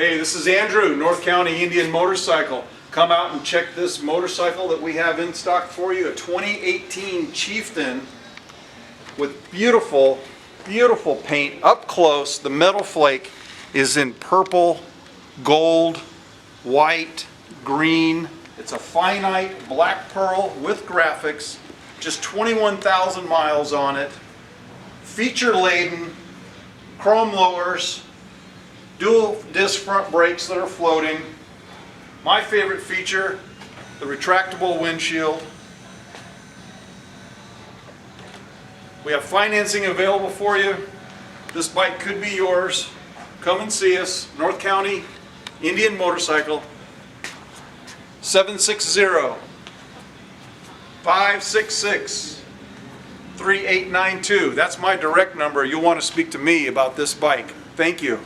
Hey, this is Andrew, North County Indian Motorcycle. Come out and check this motorcycle that we have in stock for you, a 2018 Chieftain with beautiful, beautiful paint up close. The metal flake is in purple, gold, white, green. It's a finite black pearl with graphics, just 21,000 miles on it, feature laden, chrome lowers, dual disc front brakes that are floating. My favorite feature, the retractable windshield. We have financing available for you. This bike could be yours. Come and see us, North County Indian Motorcycle, 760-566-3892. That's my direct number. You'll want to speak to me about this bike. Thank you.